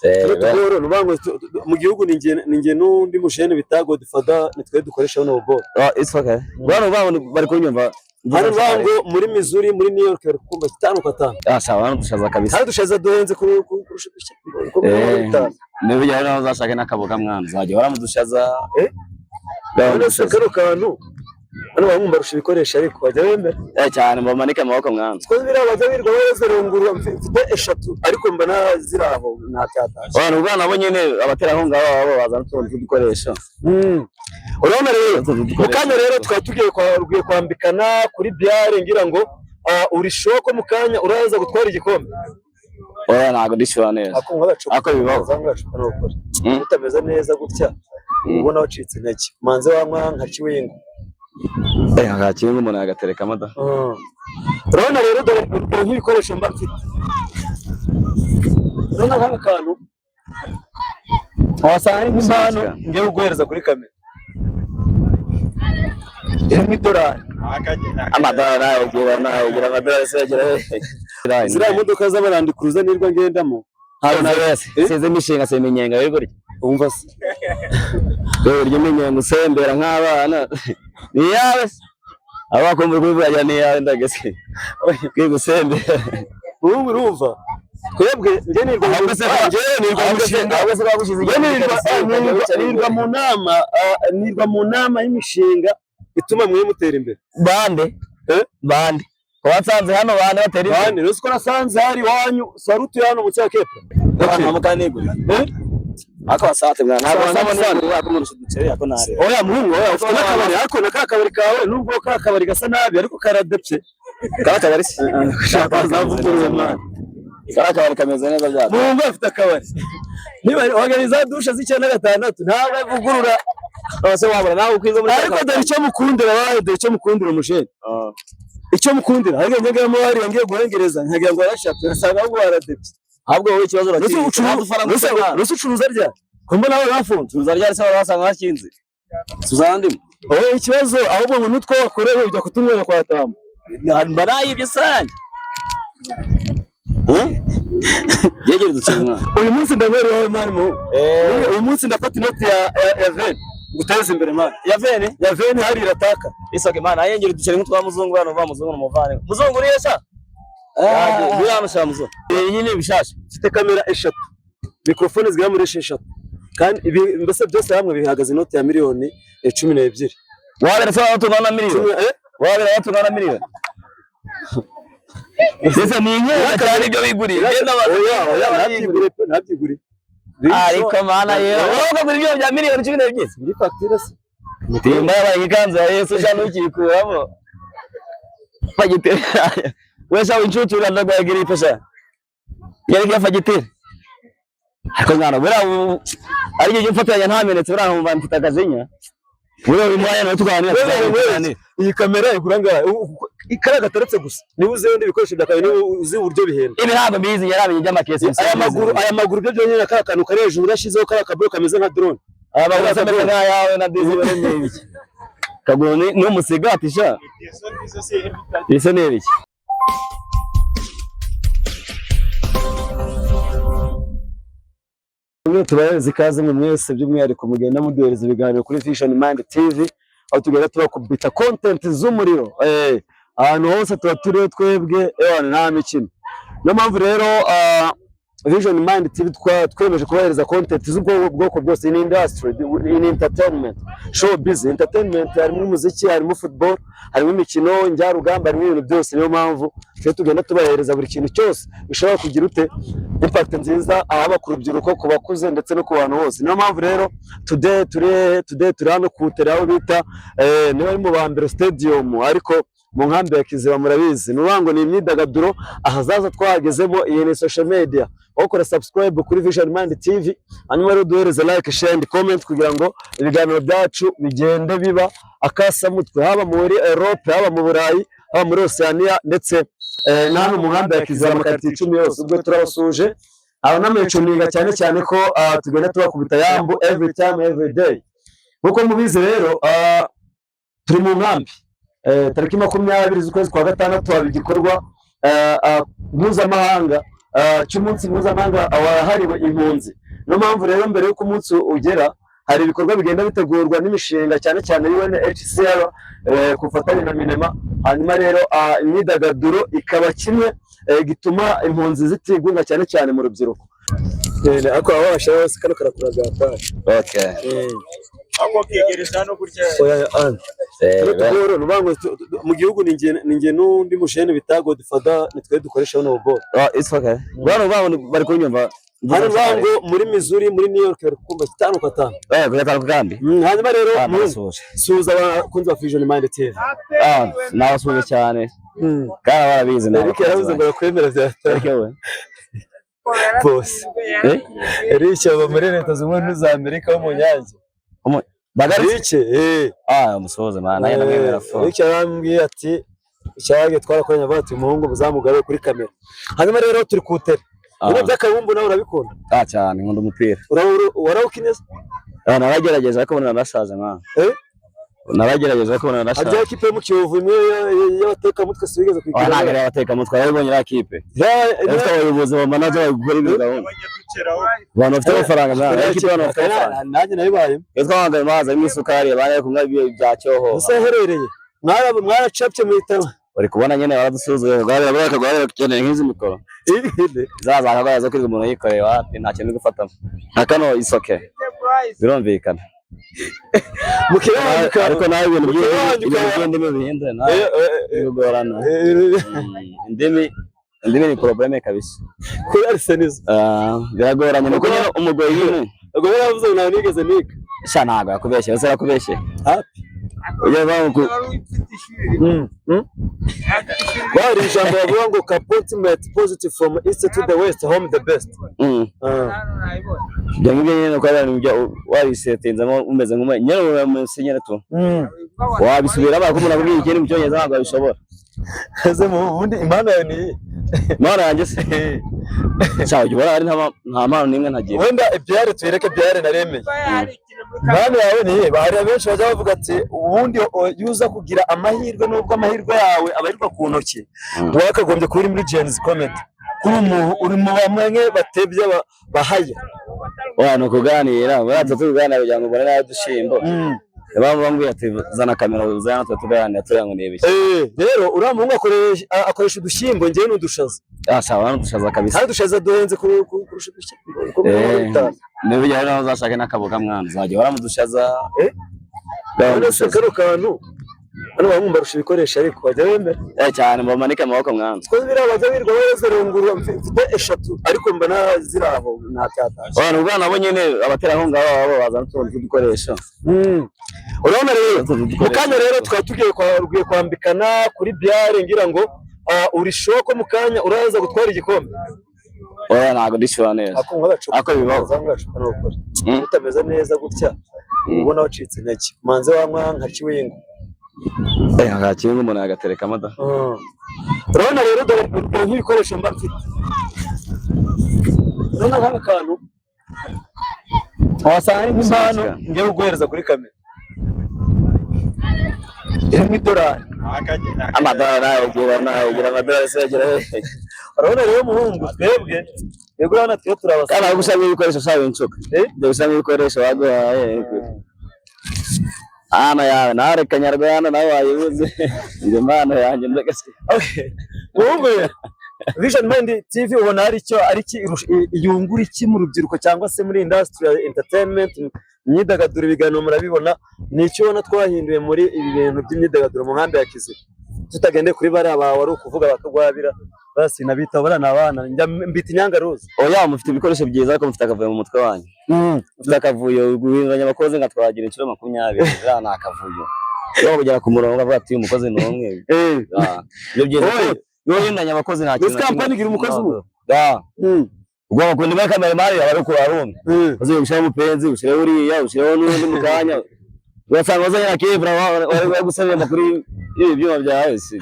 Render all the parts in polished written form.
Tugoro nubango mu gihugu ninge n'undi mushene bita Godfather nitwe dukoresha no bo. It's okay. Bano bari kunyumva. Hari bango muri Missouri muri New York kumba 5 kwa 5. Sawa dushaza kabisa. Hari dushaza dohenze kurusha Niba yari naho zashaka nakaboga mwana zaje baramudushaza Bano karo kantu Ano bamwe barusha ibikoresha ariko bajya bemera cyane bamanike amaboko mwana Ko bira bazabirwa bazerungura mfite eshatu ariko mbana ziraho nta cyataje Abantu bwana bo nyene abatera aho ngaho babo bazana tundi dukoresha Urabona rero mukanya rero twatugiye kwambikana kuri biare ngira ngo uri shoko mukanya uraza gutwara igikombe ntago ndishura neza ako bibaho utameze neza gutya ubona wacitse intege manze wanywa nka kiwengo nka kiwengo umuntu agatereka amada urabona rero dore nk'ibikoresho mba mfite urabona nk'aka kantu wasanga nk'impano ngiye kuguhereza kuri kamera $1 amadolari ugira amadolari se zira modoka z'abarandi kuruza nirwa ngendamo hano wese seze mishinga se minyenga biri guri umva se uryo minyenga usembera nk'abana ni yawe abakombe kubivuga ni yawe ndagese kwi gusembera urumva twebwe nge nirwa mu nama y'imishinga ituma mwe mutera imbere bande Wasanze hano bane bateri bane rusiko nasanze hari wanyu sarutu hano mu cyakepa amukanigura ako wasate bwana ntabwo nabona yakumurusha ducere yako nare oya muhungu oya ufite nakabari ariko nakakabari kawe nubwo kakabari gasa nabi ariko karadepse kakabari shaka zavuguruye mwana kakabari kameze neza byato muhungu afite akabari niba organiza dusha z'icyana gatandatu ntabwo avugurura bose wabura nawe ukwiza muri ariko dore icyo mukundira bahe dore icyo mukundira umusheni icyo mukundira hari ngegemo hari ngiye guhengereza nkagira ngo arashaka nasanga ngo baradepse ahubwo wowe ikibazo rusi ucuruza rya kumba nawe bafunze ucuruza rya se basanga hashinze suzandimo oye ikibazo ahubwo ngo nutwo wakorewe ujya kutumwera kwa tamu barayibye sange yegere dutsina uyu munsi ndabere wawe mani mu uyu munsi ndafata inoti ya ven guteza imbere mani ya ven hari irataka isake mani ayengere ducere nk'utwa muzungu hano va muzungu n'umuvane muzungu uri yesha bira mushamuzo nyine bishasha mfite kamera 3 mikrofone zigera muri 6 kandi mbese byose hamwe bihagaze inoti ya miliyoni 12 wabera sawa tungana miliyoni wabera tungana miliyoni Sasa ni nyinyi cyane ibyo biguriye genda nabyiguri ariko mana yewe wowe kuri ibyo bya miliyoni 12 muri facture se mutimba yabaye ikanza Yesu cyane ukikuramo fagitera wesa winchuchura ndagwagira ipesa yari fagitera ariko ngana bura ari cyo mfatanya ntamenetse bura nkumva mfite akazinya wewe mwanya no tuganira iyi kamera ikuranga ikaraga taretse gusa niba uzi wende bikoresho byakaye niba uzi uburyo bihenda ibi ntabwo bizi yaramenye by'amakesi aya maguru byo nyine akakanu kare hejuru urashizeho kara kabro kameze nka drone aya maguru kameze nka yawe na dizi baremye iki kaguru ni umusigatisha ise nebiki tubahereza ikaze mu mwese by'umwihariko mugenda muduhereza ibiganiro kuri Vision Mind TV aho tugenda tubakubita content z'umuriro ahantu hose tuba turiho twebwe nta mikino niyo mpamvu rero Vision Mind TV twemeje kubahereza content z'ubwoko bwose in industry in entertainment showbiz entertainment harimo umuziki harimo football harimo imikino njyarugamba harimo ibintu byose niyo mpamvu twe tugenda tubahereza buri kintu cyose bishobora kugira ute impact nziza ahaba ku rubyiruko ku bakuze ndetse no ku bantu bose niyo mpamvu rero today turi hano kutera aho bita niba ari mu Bambero Stadium ariko mu nkambi ya Kiziba murabizi nubango ni imyidagaduro ahazaza twagezemo iyi ni social media okora subscribe kuri Vision Mind TV hanyuma rero duhereze like share and comment kugira ngo ibiganiro byacu bigende biba akasamutwe haba muri Europe haba mu Burayi haba muri Oceania ndetse nano mu nkambi ya Kiziba makati 10 yose ubwo turabasuje abanamenyesha cyane cyane ko tugenda tubakubita yambo every time every day nkuko mubizi rero turi mu nkambi tariki 20 z'ukwezi kwa gatandatu haba igikorwa mpuzamahanga cy'umunsi mpuzamahanga wahariwe impunzi. Niyo mpamvu rero mbere y'uko umunsi ugera hari ibikorwa bigenda bitegurwa n'imishinga cyane cyane UNHCR ku bufatanye na Minema. Hanyuma rero imyidagaduro ikaba kimwe gituma impunzi zitigunga cyane cyane mu rubyiruko. Ako abasha bose kano karakuraga atari. Okay. Ako kegereza no gutya. Tugoro nubango mu gihugu ninge n'undi mushene bita Godfather nitwe dukoresha hano bo. It's okay. Bari kunyumva. Hano bango muri Missouri muri New York bari kumva 5 kwa 5. Kujya kandi. Hanyuma rero suza abakunzi ba Vision Mind TV. Nabasuze cyane. Kandi barabizi nawe. Ariko yaravuze ngo kwemera byawe. Boss. Eric aba muri Leta Zunze za Amerika wo mu Nyange. Bagarice umusoze mana naye namwemera fo. Eric yarambwiye ati icyage twarakoranye bati umuhungu muzamugabe kuri kamera. Hanyuma rero turi kutere. Ubu byakabumbu nawe urabikunda? Cyane nkunda umupira. Warawukineza? Naragerageza ariko bona nasaza mwana. Naragerageza ariko bona nasaza. Ajya kipe mu Kiyovu imwe y'abateka mutwe sigeze kwikira. Nagere abateka mutwe yabonye ra kipe. Ese abayobozi ba manager gukora ibintu. Bano bafite amafaranga mwana. Kipe bano bafite amafaranga. Nanjye nabibaye. Yitwa wangaye maza imisukari abanye kumwe bya cyoho. Ese herereye. Mwaracapye mu itama. Uri kubona nyene baradusuzuye gwarira bakagwarira cyane nk'izi mikoro. Zaza akagwaza kuri umuntu yikoreye wapi nta kintu gufatamo. Nakano isoke. Birumvikana. Mukirandika ariko nawe ibintu by'indimi bihindura nawe bigorana. Indimi ni problème kabisa. Kuri Arsenal. Biragoranye nuko umugoyi nyine. Ubwo yaravuze ngo nigeze nika. Sha ntago yakubeshye, ese yakubeshye. Happy. Uye bangu. Bari ijambo bavuga ngo appointment positive from east to the west, home the best. Byangibye nyine ko ari ibyo warisetinzamo umeze nk'umwe nyine umusenyere tu. Wabisubira bakumuna kubwira ikindi mu cyongereza ntabwo abishobora. Ese mu bundi impano yawe ni Mana yanjye se. Cyawe gibora ari nta mpano nimwe ntagira. Wenda ibyare tuyereke byare naremeye. Impano yawe ni bari benshi bajya bavuga ati ubundi yuza kugira amahirwe nubwo amahirwe yawe abarirwa ku ntoki. Wakagombye kuri muri Gens comment. Kuri uri mu bamwe batebye bahaye. No kuganira, baratse tuganira kugira ngo ubone nayo dushimbo. Bambwiye ati zana kamera uzana tuganira turango nebishye. Rero uramuhungu akoresha udushyimbo ngiye n'udushaza. Sawa n'udushaza kabisa. Kandi udushaza duhenze kurusha udushyimbo. Nebijya rero uzashaka n'akaboga mwana uzajya waramudushaza. None karo kantu hano bamwe barusha ibikoresho ariko bajya bemera. Cyane bamanike amaboko mwana. Twese bira bajya birwa bazerungura mfite 3 ariko mbana ziraho nta cyataje. Abantu ubwana bo nyene abaterankunga babo bazana utuntu dukoresha. Urabona rero mukanya rero twatugiye kwambikana kuri byare ngira ngo uri shoko mukanya uraza gutwara igikombe. Ntago ndishura neza. Ako bibaho. Utameze neza gutya. Ubona wacitse intege. Manze wanywa nka kiwingo. Nka kiwingo umuntu agatereka amada. Urabona rero dore nk'ibikoresho mba mfite. Urabona nk'aka kantu. Wasanga ari nk'impano ngiye kuguhereza kuri kamera. $1. Amadolari ugira amadolari se agira he. Urabona rero muhungu twebwe yego urabona twe turabasa. Kana gusaba ibikoresho sawe incuka. Nde gusaba ibikoresho waguhaye. Ana yawe nawe Kanyarwanda nawe wayibuze. Nge mana yanjye ndagase. Muhungu Vision Mind TV ubona ari cyo iyungura iki mu rubyiruko cyangwa se muri industry ya entertainment imyidagaduro ibiganiro murabibona ni icyo ubona twahinduye muri ibi bintu by'imyidagaduro mu nkambi ya Kiziba tutagende kuri bari aba wari ukuvuga bakagwabira basi nabita bana abana mbita inyangaruzi. Mufite ibikoresho byiza ko mufite akavuyo mu mutwe wanyu. Mufite akavuyo guhinduranya abakozi nga twagira inshuro 20 rana akavuyo yo kugera ku murongo avuga ati umukozi ni umwe. Ibyo byiza yo hindanya abakozi nta kintu. This company gira umukozi umwe. Ubwo bakundi muri kamera mari abari ku barumwe. Uzi gushira umupenzi ushire uriya ushire n'undi mukanya. Urasanga uzanye na kebra wari gusabira makuri ibi byuma byawe si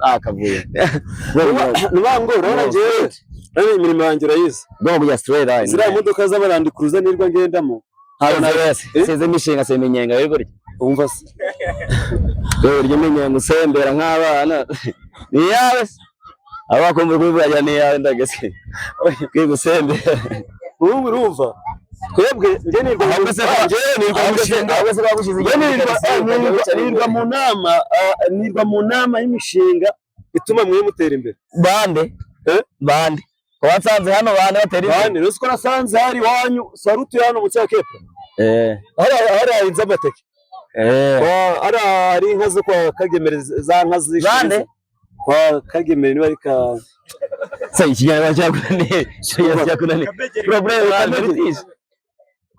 akavuye. Nubango urabona jewe nari imirimo yanjye urayizi. Bwo kujya straight line. Zira imodoka z'abarandi kuruza nirwa ngendamo. Hano wese seze mishinga se minyenga yego ryo. Umva se. Ryo minyenga usembera nk'abana. Ni yawe. abakombe kubajya ni ndagese kwigusembe ubu urumva twebwe nge nirwa mu nama y'imishinga ituma mwe mutera imbere. Bande wasanze hano bande batera imbere. Bande rusiko nasanze hari wanyu sarutu hano mu cyakepra. Hari inza mateke. Ari inka zo kwa Kagemere za nka zishize. Bande kwa Kagemere niba arika sai ikinyarwanda cyakunaniye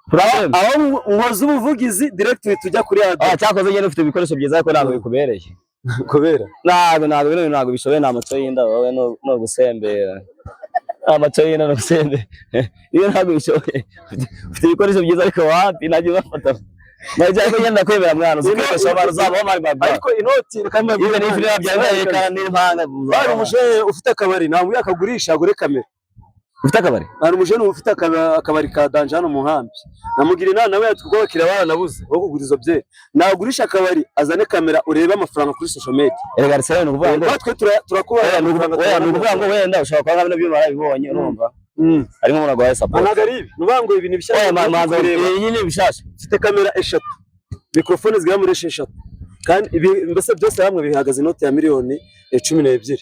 problem aho nkoze ubuvugizi direct tujya kuri radio. Cyakoze nyene ufite ibikoresho byiza ariko ntabwo bikubereye kubera ntabwo bishoboye n'amaco y'inda wowe no gusembera amaco y'inda no gusembera iyo ntabwo bishoboye ufite ibikoresho byiza ariko wapi najye bafata najya ko nyenda kwebera mwana uzikoresha abantu zabo bari baba ariko inoti kandi ibe ni filime byabaye kandi n'impanga bari umuje ufite akabari ntabwo yakagurisha agure kamera ufite akabari hari umuje ufite akabari ka danje hano mu nkambi namugira inama nawe yatwubakira abana nabuze wo kuguriza bye nagurisha akabari azane kamera urebe amafaranga kuri social media erega risere no kuvuga ngo natwe turakubara nukuvuga ngo wenda ushaka kwa nabyo barabibonye urumva arimo umuntu agwaye support anagaribi nubango ibintu bishaka manza nyine bishasha ufite kamera 3 microphone zigera muri 6 kandi mbese byose hamwe bihagaze inoti ya miliyoni 12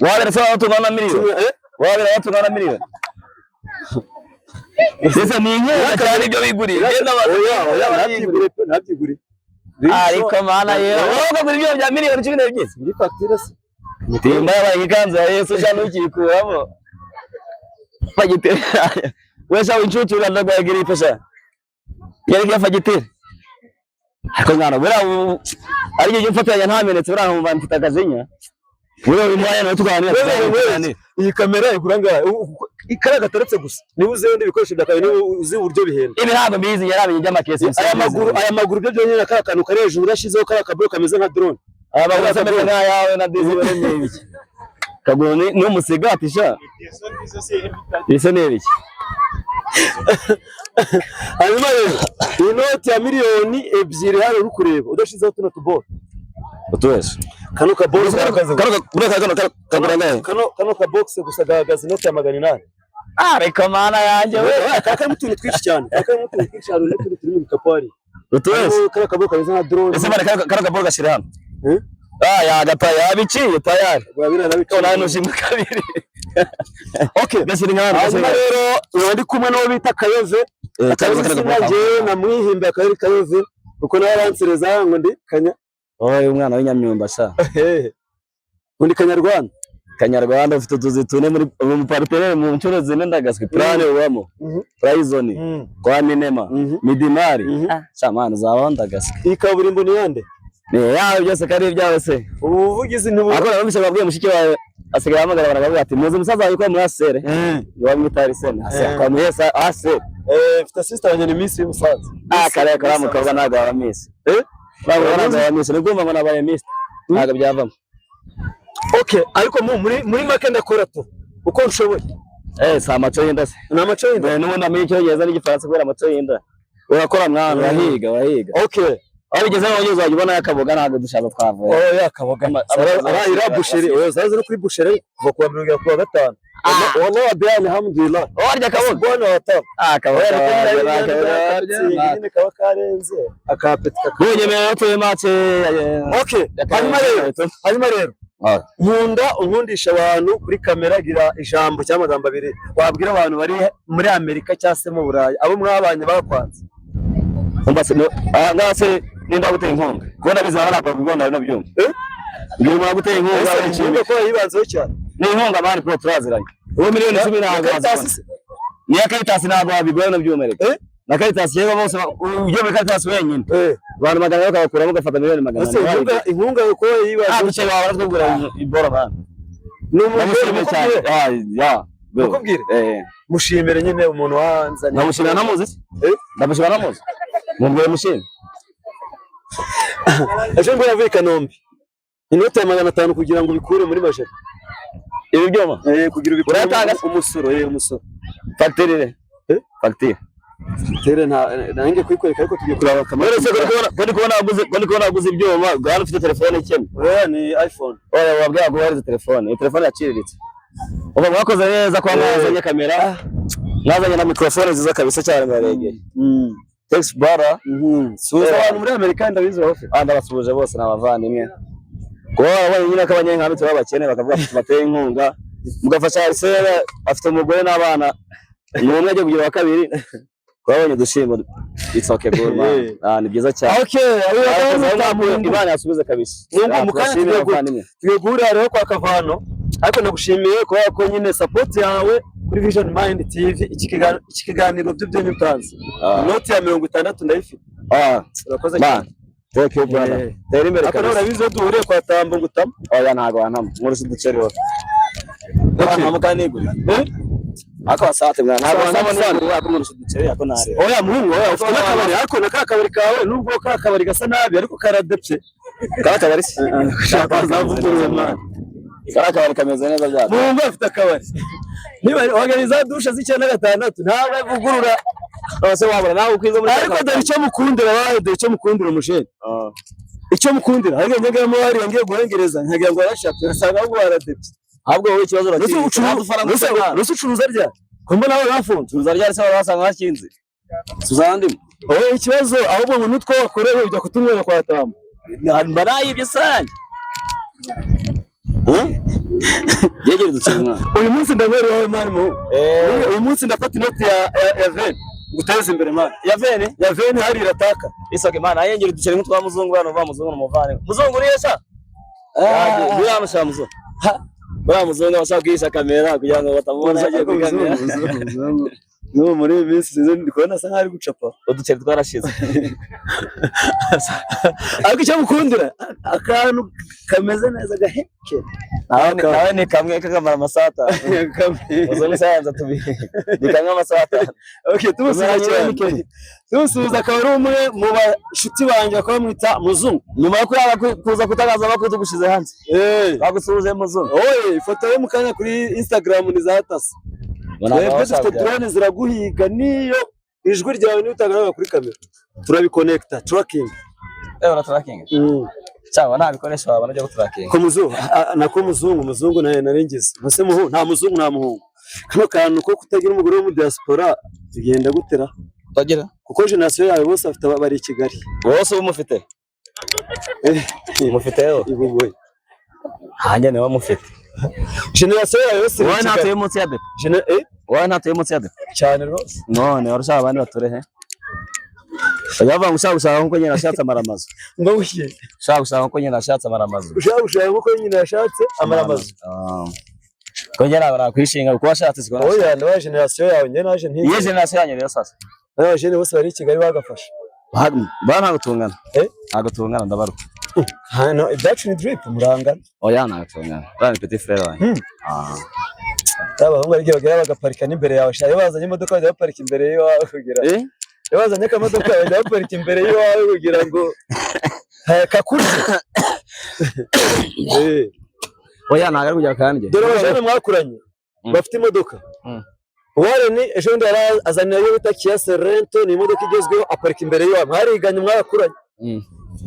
wabera sawa watu ngana miliyoni wabera watu ngana miliyoni sasa ni nyinyi cyane ibyo biguriye genda nabyiguri ariko mana yero wowe kugura ibyo bya miliyoni 12 ndi facture se mutimba yabayikanza Yesu cyane ukikuramo fagitire wesa winchuchu ndagwa gripe sha yari ya fagitire ariko ngana bura ari cyo mfatanya ntamenetse bura nkumva mfite akazinya bura bimwanya no tuganira iyi kamera ikuranga ikara gataretse gusa niba uzi wende bikoresho byakawe niba uzi uburyo bihenda ibi ntabwo mbizi yaramenye by'amakesi aya maguru byo byonyine akara kantu kare hejuru urashizeho kara kabro kameze nka drone aya maguru asameze nka yawe na dizi baremeye iki kaguru ni umusigati sha iso nebiki hanyuma rero inoti ya miliyoni 2 hano uri kureba udashizeho tuno tuboro utwese kano ka box kano ka box gusa gahagaze inoti ya 800 reka mana yanjye we kaka mutuntu twinshi cyane n'utundi turi mu kapari utwese kano ka box kameze nka drone ese bane kano ka box gashira hano yagata yabiciye tayari wabira nabiko nano shimwe kabiri okay gasira nkana hanyuma rero ndi kumwe n'uwo bita Kayove akaje namwihimba akari Kayove uko nawe aransereza ngo ndi kanya umwana w'inyamyumba sha undi Kanyarwanda ufite utuzi tune muri partenaire mu ncuro zine ndagaswe plane ubamo Prizoni kwa Minema Midimari chamana zabaho ndagaswe ikaburimbo ni yande yawe byose kari ibyawe se ubuvugizi n'ubu akora bamwishe babwiye mushiki wawe asigaye hamagara baravuga ati muzi musaza yuko muri asere yamwitari sene asaka muhesa asere mfite sister wanjye ni Miss y'umusaza kare kara mukobwa naga wa Miss naga wa Miss nigomba ngo nabaye Miss naga byavamo okay ariko muri make ndakora to uko nshoboye sa amaco yenda se na amaco yenda n'ubundi amenye icyo yeza n'igifaransa kubera amaco yenda urakora mwana wahiga okay abigeze aho ugeze wajibona yakaboga ntago dushaka twavuye yakaboga ira busheri zaze no kuri busheri kuva kuwa 25 wallahi abiyani alhamdulillah warya kaboga bwana wata kaboga nyine kaba karenze akapeti kunyemera tuye mace okay hanyuma rero nkundisha abantu kuri kamera gira ijambo cy'amagambo abiri wabwira abantu bari muri Amerika cyangwa se mu Burayi abo mwabanye bakwanze umbase ngase ninda gutera inkonga kubona bizana nako bigona nabyumva ngiye mu gutera inkonga cyangwa ko yibanzeho cyane ni inkonga bari ko turaziranye uwo miliyoni 10 ntabwo ni akayitasi ntabwo bigoye nabyumereka na Caritas yego bose ujye muri Caritas wenyine abantu magana bakakuramo gafata miliyoni magana inkunga ko yibaza cyo baba baratubwira ibora bana n'umuntu cyane ya bakubwire mushimire nyine umuntu wanzanye namushimira namuzi ndamushimira namuzi mubwire mushimire ejo ngo yavuye Kanombe inoti ya 500 kugira ngo bikure muri majeri ibi byoma kugira ubikure umusoro umusoro facture facture tere nange kwikwereka ariko tugiye kuraba kamera se ko kubona aguze ibyuma gwana ufite telefone ikene ni iPhone wabwira ngo warize telefone iyi telefone yaciriritse uba mwakoze neza kwa mwazanye kamera mwazanye na microphone nziza kabisa cyane mwaregeye thanks brother suza abantu muri Amerika ndabizi bafe ndabasubuje bose n'abavandimwe kuba abanye nyine k'abanyenkambi babakene bakavuga ati bateye inkunga mugafasha Arsene afite umugore n'abana n'umwe agiye kugira wa kabiri twabonye dushimbo it's okay bro ni byiza cyane okay Imana yasubize kabisa Mungu mukanya twegura rero kwa Kavano ariko nagushimiye kubera ko nyine support yawe kuri Vision Mind TV iki kiganiro by'ibyo utanze note ya 60 ndayifite urakoze cyane thank you brother tera imbere kabisa urabizo duhure kwa Tambo ngutama oya ntago wantama nkurusha uduceri wowe amukanigura ako asate mwana ntago wantama yako nkurusha uduceri yako nare oya muhungu oya ufite nakabari ariko nakakabari kawe nubwo kakabari gasa nabi ariko karadepse kakabari shaka zavuguruye mwana kakabari kameze neza bya muhungu afite akabari niba organiza dusha z'icyenda gatandatu ntabwo avugurura bose wabura nawe ukwiza muri ariko dore icyo mukundira bahe dore icyo mukundira umusheni icyo mukundira ariko ngegamo bari ngiye guhengereza nkagira ngo arashaka asanga ahubwo baradepse ahubwo wowe ikibazo ucuruza rya ko mbona aho bafunze ucuruza rya se basanga hakinze tuzandimo wowe ikibazo ahubwo ngo nutwo wakorewe ujya kutumwera kwa Tambo mbarayi ibyo sanje yegere dutsina uyu munsi ndabere wawe mani mu uyu munsi ndafata inoti ya ven guteza imbere mani ya ven hari irataka isoke mana ayengere ducere nk'utwa muzungu hano va muzungu n'umuvane muzungu uriyesha uramusha muzungu bra muzungu bashaka kwisha kamera kugira ngo batamubona agiye kugamira no muri iyi minsi ndi kubona asa nk'ari gucapa uduceri twarashize ariko icyo mukundira akantu kameze neza gaheke nawe ni kamwe kakamara amasata uzone sayanza tubi nikamwe amasata okay tumusubiza akaba ari umwe mu bashuti banjye bakaba bamwita muzungu nyuma yo kuza kutagaza bakuru tugushize hanze bagusubize muzungu oye ifoto yo mukanya kuri Instagram ni zatase dufite drone ziraguhiga niyo ijwi ryawe n'utagaragara kuri kamera turabiconnecta tracking tracking cyangwa nta bikoresho wabona byo tracking ko muzungu nako muzungu naye narengeze bose muhu nta muzungu nta muhungu kano kantu ko kutagira umugore wo mu diaspora bigenda gutera utagira kuko generation yawe bose afite bari i Kigali bose umufite mufiteyo ibugoye hanje nawe mufite generation yawe yose wowe ntatuye munsi ya depo wowe ntatuye munsi ya depo cyane rwose none warusha abandi baturehe yava gushaka nkuko nyina ashatse amaramazo ngo wishyire gushaka nkuko nyina ashatse amaramazo ushaka nkuko nyina yashatse amaramazo ko nyina barakwishinga kuko washatse sikora oya ndabaye generation yawe njye naje nti iyo generation yanyu rero sasa abajene bose bari i Kigali bagafasha bana gutungana agutungana ndabaruka hano ibyacu ni drip murangana oya nagutungana bana petit frère wanyu abahungu ari bagira bagaparika n'imbere yawe shaye bazanye imodoka bajya baparika imbere yawe kugira bazanye akamodoka bajya baparika imbere yawe kugira ngo kakurye oya nagari kujya kandi dore abajene mwakuranye bafite imodoka Warren ejo ndi azanira yo bita Kia Sorento ni imodoka igezweho aparika imbere yawe mwariganye mwakuranye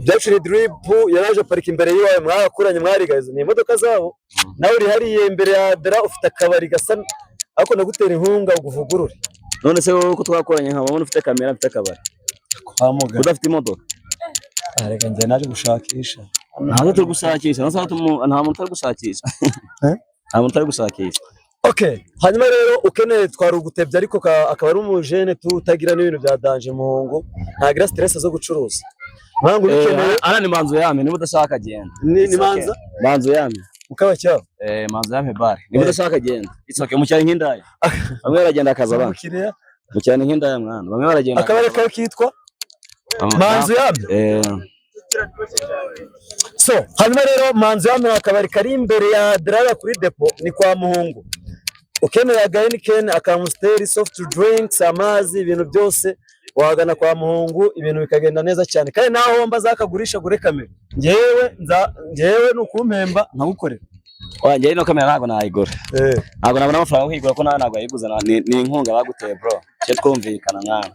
byacu ni drip yaraje aparika imbere yawe mwakuranye mwariganye ni imodoka zabo nawe uri hariye imbere ya Dra ufite akabari gasa ariko nagutera inkunga uguvugurure none se wowe ko twakoranye nkabona ufite kamera ufite akabari kwamuga udafite imodoka arega njye naje gushakisha ntazo turi gushakisha nta muntu utari gushakisha nta muntu utari gushakisha okay hanyuma rero ukeneye twarugutebye ariko akaba ari umujene tutagira n'ibintu bya danger muhungu ntagira stress zo gucuruza mwangu bikeneye ana ni manzo yame niba udashaka agenda ni manzo yame ukaba cyao manzo yame bar niba udashaka agenda itsoke mu cyane nk'indaya bamwe baragenda akaza abana mu cyane nk'indaya mwana bamwe baragenda akabare kawe kitwa manzo yame so hanyuma rero manzo yame akabari kari imbere ya Drara kuri depo ni kwa muhungu ukeneye agahenikeni akamusteri soft drinks amazi ibintu byose wagana kwa muhungu ibintu bikagenda neza cyane kandi naho mba zakagurisha gure kamera ngewe nukumpemba nkagukorera wanjye ino kamera ntago nayigura ntago nabona amafaranga yo kwigura ko nawe ntago yayiguza ni inkunga baguteye bro cyo twumvikana mwana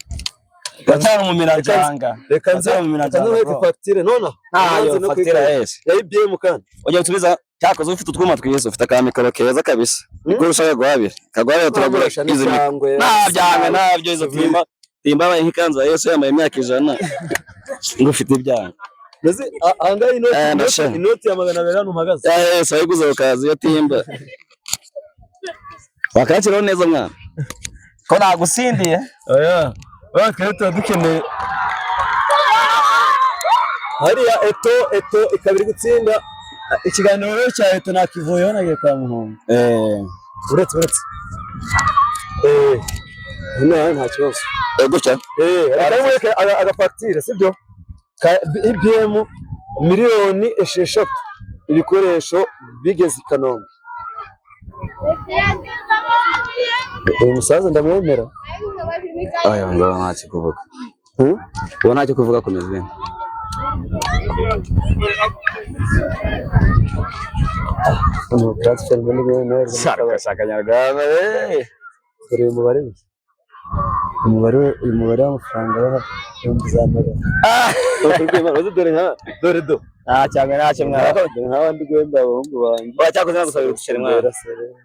gatanga mu mirajanga reka nze mu mirajanga facture nona ntayo facture yes ya IBM kandi ujye utubiza cyakoze ufite utwuma twiza ufite akamikoro keza kabisa niko ushaka guhabira kagwabira turagura izo ntabyo izo timba baye nk'ikanzu ya Yesu yambaye imyaka 100 ngo ufite ibyanga Nzi anga inoti ya 200 hano mpagaze Yesu ayiguze ukazi yo timba wakakira neza mwana ko nagusindiye oya bakare dukeneye hariya eto ikabiri gutsinda ikiganiro cya eto nakivuyeho nagiye kwa muhungu uretse nta kibazo gutya akamweke agafacture sibyo IBM miliyoni 6 ibikoresho bigeze i Kanombe umusaza ndamwemera aya ngo ntacyo kuvuga uwo ntacyo kuvuga komeze transfer muri neza shaka nyarwanda dore umubare w'amafaranga y'umuzamara dore cyangwa ntacyo mwara nk'abandi gwenda abahungu banjye cyakoze nagusabira uducere mwara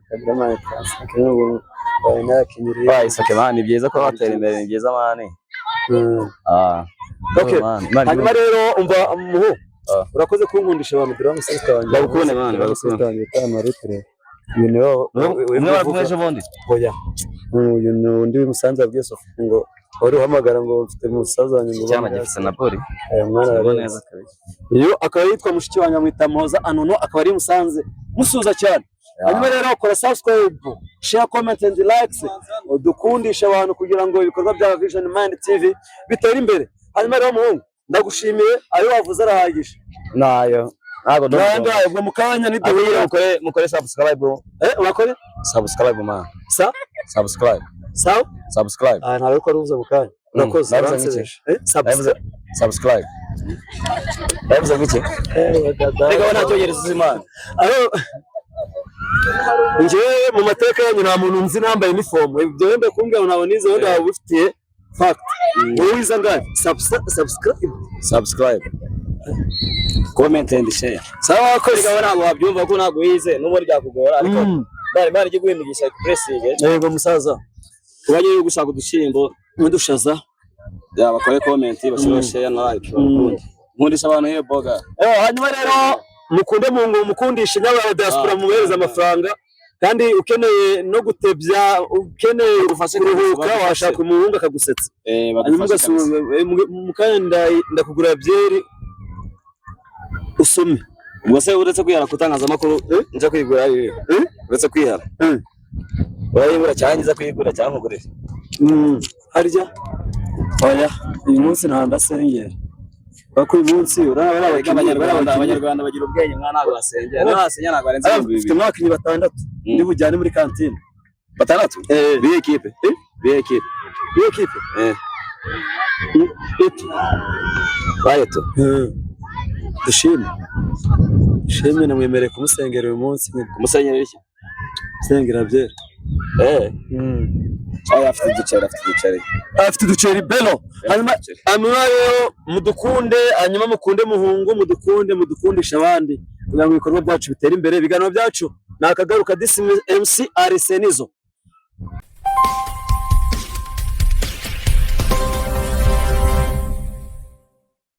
kameraman transfer bayisoke isoke mani byiza ko batera imbere ni byiza mani okay hanyuma rero umva muhu urakoze kunkundisha abantu drama sita wanjye bagukune mani bagukune umwe barakumweje bondi oya uyu ndi musanze abwiye Sofu ngo wari uhamagara ngo mfite musaza wanjye ngo cyama gifite na poli mwana arabona neza kabisa iyo akaba yitwa mushiki wanjye amwita Moza Anono akaba ari musanze musuza cyane hanyuma rero ukora subscribe share comment and likes udukundisha abantu kugira ngo ibikorwa bya Vision Mind TV bitere imbere hanyuma rero muhungu ndagushimiye ayo wavuze arahagije nayo ntabwo ndanda ubwo mukanya ni duhira mukore subscribe wakore subscribe man subscribe ntawe ko aruza mukanya urakoze subscribe yavuze ngiki reka wana cyongereza imana njyewe mu mateka yanyu nta muntu nzi nambaye uniform ibyo wembe kumbwira ngo nabone izo wenda wabufitiye fact wowe wiza ngani subscribe comment and share sawa ko reka wana wabyumva ko ntago wize n'ubu ryakugora ariko bari igiye guhimigisha pressing yego musaza ubagiye gushaka udushimbo n'udushaza bakore comment bashira share na like nkundisha abantu iyo boga hanyuma rero mukunde mungu mukundisha nyaba diaspora mubereza amafaranga kandi ukeneye no gutebya ukeneye kuruhuka washaka umuhungu akagusetsa ndakugura byeri usome ubwo se uretse kwihara kutangaza amakuru nje kwigura uretse kwihara urayibura cyangiza kwigura cyankugurira harya oya uyu munsi ntandasengera bako uyu munsi uraba abanyarwanda bagira ubwenge mwana ntago basengera n'abasenya ntago barenze 2000 mwaka ni 6 ndi bujyane muri kantine 6 biye equipe bayeto dushime namwemereye kumusengera uyu munsi kumusengera iki sengera byera afite uduceri belo hanyuma rero mudukunde hanyuma mukunde muhungu mudukundisha abandi kugira ngo ibikorwa byacu bitere imbere ibiganiro byacu nakagaruka disi MC Arsenizo